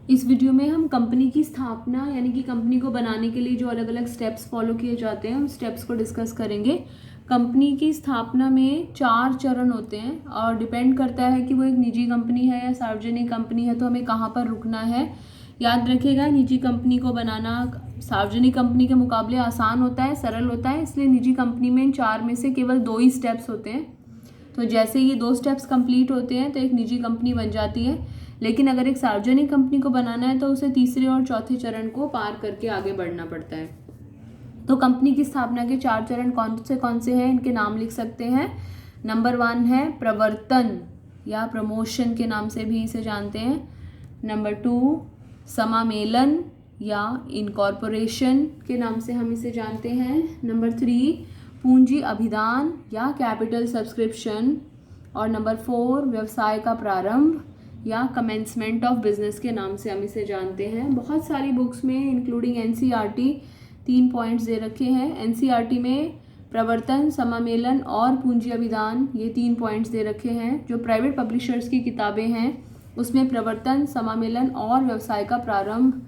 इस वीडियो में हम कंपनी की स्थापना यानी कि कंपनी को बनाने के लिए जो अलग अलग स्टेप्स फॉलो किए जाते हैं उन स्टेप्स को डिस्कस करेंगे। कंपनी की स्थापना में 4 चरण होते हैं और डिपेंड करता है कि वो एक निजी कंपनी है या सार्वजनिक कंपनी है, तो हमें कहाँ पर रुकना है। याद रखिएगा, निजी कंपनी को बनाना सार्वजनिक कंपनी के मुकाबले आसान होता है, सरल होता है, इसलिए निजी कंपनी में इन 4 में से केवल 2 ही स्टेप्स होते हैं। तो जैसे ये 2 स्टेप्स कंप्लीट होते हैं तो एक निजी कंपनी बन जाती है, लेकिन अगर एक सार्वजनिक कंपनी को बनाना है तो उसे तीसरे और चौथे चरण को पार करके आगे बढ़ना पड़ता है। तो कंपनी की स्थापना के 4 चरण कौन से हैं, इनके नाम लिख सकते हैं। नंबर 1 है प्रवर्तन या प्रमोशन के नाम से भी इसे जानते हैं। नंबर 2 समामेलन या इनकॉर्पोरेशन के नाम से हम इसे जानते हैं। नंबर 3 पूंजी अभिदान या कैपिटल सब्सक्रिप्शन। और नंबर 4 व्यवसाय का प्रारंभ या कमेंसमेंट ऑफ बिजनेस के नाम से हम इसे जानते हैं। बहुत सारी बुक्स में इंक्लूडिंग एनसीईआरटी 3 पॉइंट्स दे रखे हैं। एनसीईआरटी में प्रवर्तन, समामेलन और पूंजी अभिदान ये 3 पॉइंट्स दे रखे हैं। जो प्राइवेट पब्लिशर्स की किताबें हैं उसमें प्रवर्तन, समामेलन और व्यवसाय का प्रारंभ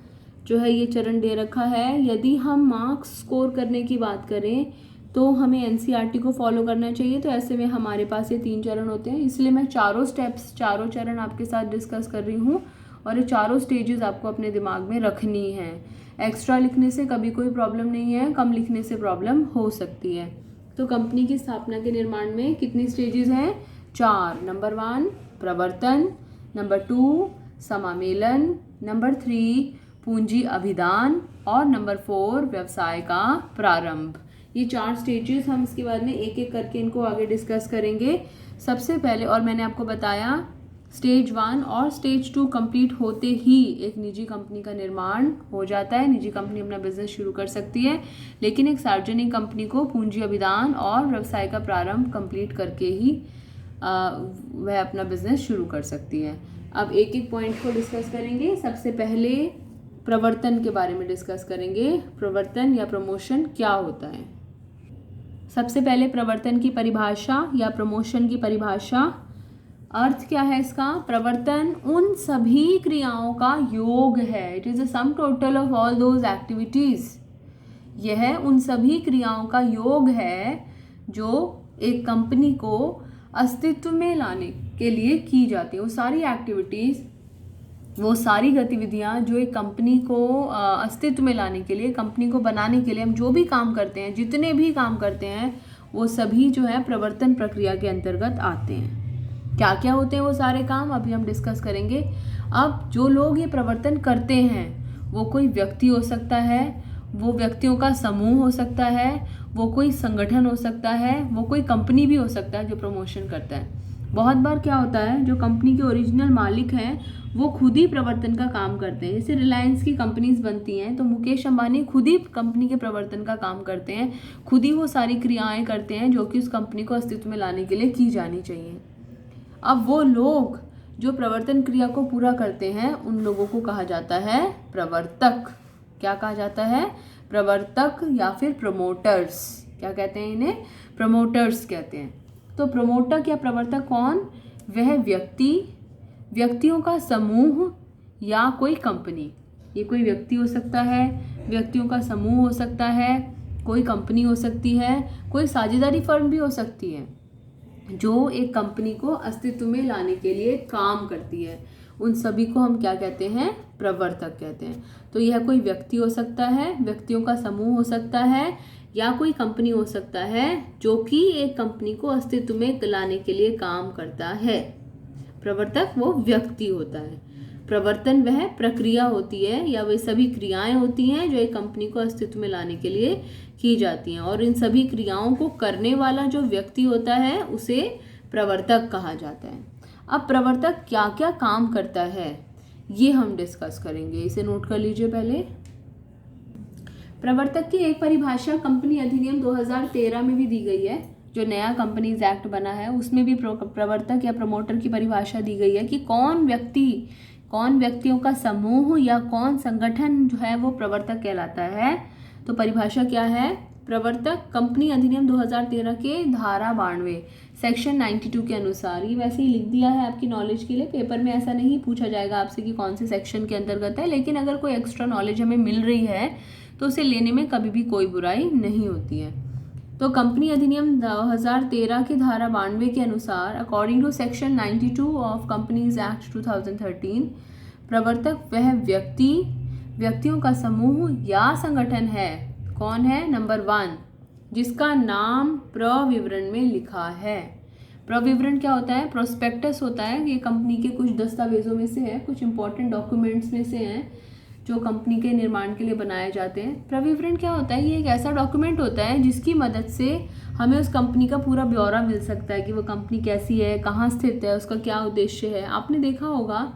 जो है ये चरण दे रखा है। यदि हम मार्क्स स्कोर करने की बात करें तो हमें एनसीईआरटी को फॉलो करना चाहिए। तो ऐसे में हमारे पास ये 3 चरण होते हैं, इसलिए मैं चारों चरण आपके साथ डिस्कस कर रही हूँ और ये चारों स्टेजेस आपको अपने दिमाग में रखनी है। एक्स्ट्रा लिखने से कभी कोई प्रॉब्लम नहीं है, कम लिखने से प्रॉब्लम हो सकती है। तो कंपनी की स्थापना के निर्माण में कितनी स्टेजेस हैं? 4। नंबर 1 प्रवर्तन, नंबर 2 समामेलन, नंबर 3 पूंजी अभिदान और नंबर 4 व्यवसाय का प्रारंभ। ये 4 स्टेजेस हम इसके बाद में एक एक करके इनको आगे डिस्कस करेंगे। सबसे पहले, और मैंने आपको बताया, स्टेज 1 और स्टेज 2 कंप्लीट होते ही एक निजी कंपनी का निर्माण हो जाता है। निजी कंपनी अपना बिजनेस शुरू कर सकती है, लेकिन एक सार्वजनिक कंपनी को पूंजी अभिदान और व्यवसाय का प्रारंभ कंप्लीट करके ही वह अपना बिजनेस शुरू कर सकती है। अब एक एक पॉइंट को डिस्कस करेंगे। सबसे पहले प्रवर्तन के बारे में डिस्कस करेंगे। प्रवर्तन या प्रमोशन क्या होता है? सबसे पहले प्रवर्तन की परिभाषा या प्रमोशन की परिभाषा। अर्थ क्या है इसका? प्रवर्तन उन सभी क्रियाओं का योग है। It is the sum total of all those activities. यह उन सभी क्रियाओं का योग है जो एक कंपनी को अस्तित्व में लाने के लिए की जाती है। वो सारी एक्टिविटीज, वो सारी गतिविधियां जो एक कंपनी को अस्तित्व में लाने के लिए, कंपनी को बनाने के लिए हम जो भी काम करते हैं, जितने भी काम करते हैं, वो सभी जो है प्रवर्तन प्रक्रिया के अंतर्गत आते हैं। क्या क्या होते हैं वो सारे काम, अभी हम डिस्कस करेंगे। अब जो लोग ये प्रवर्तन करते हैं वो कोई व्यक्ति हो सकता है, वो व्यक्तियों का समूह हो सकता है, वो कोई संगठन हो सकता है, वो कोई कंपनी भी हो सकता है जो प्रमोशन करता है। बहुत बार क्या होता है, जो कंपनी के ओरिजिनल मालिक हैं वो खुद ही प्रवर्तन का काम करते हैं। जैसे रिलायंस की कंपनीज बनती हैं तो मुकेश अंबानी खुद ही कंपनी के प्रवर्तन का काम करते हैं, खुद ही वो सारी क्रियाएं करते हैं जो कि उस कंपनी को अस्तित्व में लाने के लिए की जानी चाहिए। अब वो लोग जो प्रवर्तन क्रिया को पूरा करते हैं उन लोगों को कहा जाता है प्रवर्तक। क्या कहा जाता है? प्रवर्तक या फिर प्रमोटर्स। क्या कहते हैं इन्हें? प्रमोटर्स कहते हैं। तो प्रमोटक या प्रवर्तक कौन? वह व्यक्ति, व्यक्तियों का समूह या कोई कंपनी। ये कोई व्यक्ति हो सकता है, व्यक्तियों का समूह हो सकता है, कोई कंपनी हो सकती है, कोई साझेदारी फर्म भी हो सकती है जो एक कंपनी को अस्तित्व में लाने के लिए काम करती है। उन सभी को हम क्या कहते हैं? प्रवर्तक कहते हैं। तो यह कोई व्यक्ति हो सकता है, व्यक्तियों का समूह हो सकता है, या कोई कंपनी हो सकता है जो कि एक कंपनी को अस्तित्व में लाने के लिए काम करता है। प्रवर्तक वो व्यक्ति होता है, प्रवर्तन वह प्रक्रिया होती है या वे सभी क्रियाएं होती हैं जो एक कंपनी को अस्तित्व में लाने के लिए की जाती हैं। और इन सभी क्रियाओं को करने वाला जो व्यक्ति होता है उसे प्रवर्तक कहा जाता है। अब प्रवर्तक क्या क्या काम करता है ये हम डिस्कस करेंगे, इसे नोट कर लीजिए पहले। प्रवर्तक की एक परिभाषा कंपनी अधिनियम 2013 में भी दी गई है। जो नया कंपनीज एक्ट बना है उसमें भी प्रवर्तक या प्रमोटर की परिभाषा दी गई है कि कौन व्यक्ति, कौन व्यक्तियों का समूह या कौन संगठन जो है वो प्रवर्तक कहलाता है। तो परिभाषा क्या है? प्रवर्तक कंपनी अधिनियम 2013 के धारा 92 सेक्शन 92 के अनुसार, ये वैसे ही लिख दिया है आपकी नॉलेज के लिए, पेपर में ऐसा नहीं पूछा जाएगा आपसे कि कौन से सेक्शन के अंतर्गत है, लेकिन अगर कोई एक्स्ट्रा नॉलेज हमें मिल रही है तो उसे लेने में कभी भी कोई बुराई नहीं होती है। तो कंपनी अधिनियम 2013 की धारा 92 के अनुसार according to section 92 of companies act 2013, प्रवर्तक वह व्यक्तियों का समूह या संगठन है। कौन है? नंबर 1, जिसका नाम प्रविवरण में लिखा है। प्रविवरण क्या होता है? प्रोस्पेक्टस होता है। ये कंपनी के कुछ दस्तावेजों में से है, कुछ इंपॉर्टेंट डॉक्यूमेंट्स में से हैं जो कंपनी के निर्माण के लिए बनाए जाते हैं। प्रविवरण क्या होता है? ये एक ऐसा डॉक्यूमेंट होता है जिसकी मदद से हमें उस कंपनी का पूरा ब्यौरा मिल सकता है कि वो कंपनी कैसी है, कहाँ स्थित है, उसका क्या उद्देश्य है। आपने देखा होगा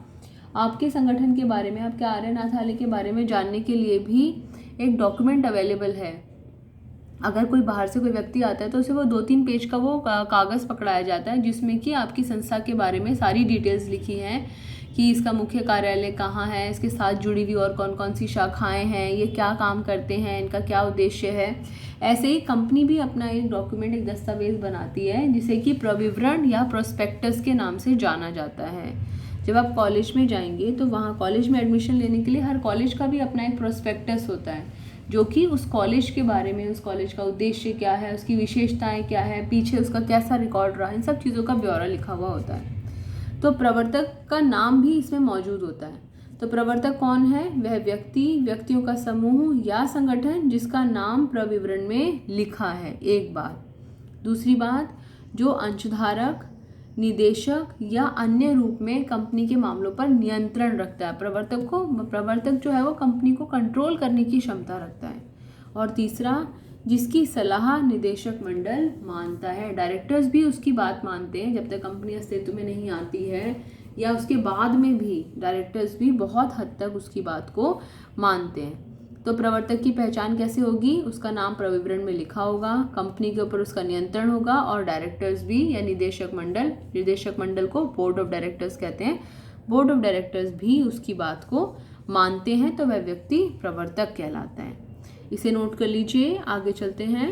आपके संगठन के बारे में, आपके आर्यनाथालय के बारे में जानने के लिए भी एक डॉक्यूमेंट अवेलेबल है। अगर कोई बाहर से कोई व्यक्ति आता है तो उसे वो 2-3 पेज का वो कागज़ पकड़ाया जाता है जिसमें कि आपकी संस्था के बारे में सारी डिटेल्स लिखी हैं कि इसका मुख्य कार्यालय कहाँ है, इसके साथ जुड़ी हुई और कौन कौन सी शाखाएं हैं, ये क्या काम करते हैं, इनका क्या उद्देश्य है। ऐसे ही कंपनी भी अपना एक डॉक्यूमेंट, एक दस्तावेज बनाती है जिसे कि प्रविवरण या प्रोस्पेक्टस के नाम से जाना जाता है। जब आप कॉलेज में जाएंगे तो वहाँ कॉलेज में एडमिशन लेने के लिए हर कॉलेज का भी अपना एक प्रोस्पेक्टस होता है जो कि उस कॉलेज के बारे में, उस कॉलेज का उद्देश्य क्या है, उसकी विशेषताएं क्या है, पीछे उसका कैसा रिकॉर्ड रहा, इन सब चीज़ों का ब्यौरा लिखा हुआ होता है। तो प्रवर्तक का नाम भी इसमें मौजूद होता है। तो प्रवर्तक कौन है? वह व्यक्तियों का समूह या संगठन जिसका नाम प्रविवरण में लिखा है, एक बात। दूसरी बात, जो अंशधारक, निदेशक या अन्य रूप में कंपनी के मामलों पर नियंत्रण रखता है। प्रवर्तक जो है वो कंपनी को कंट्रोल करने की क्षमता रखता है। और तीसरा, जिसकी सलाह निदेशक मंडल मानता है। डायरेक्टर्स भी उसकी बात मानते हैं जब तक कंपनी अस्तित्व में नहीं आती है, या उसके बाद में भी डायरेक्टर्स भी बहुत हद तक उसकी बात को मानते हैं। तो प्रवर्तक की पहचान कैसे होगी? उसका नाम प्रविवरण में लिखा होगा, कंपनी के ऊपर उसका नियंत्रण होगा, और डायरेक्टर्स भी या निदेशक मंडल को बोर्ड ऑफ डायरेक्टर्स कहते हैं, बोर्ड ऑफ डायरेक्टर्स भी उसकी बात को मानते हैं, तो वह व्यक्ति प्रवर्तक कहलाता है। इसे नोट कर लीजिए, आगे चलते हैं।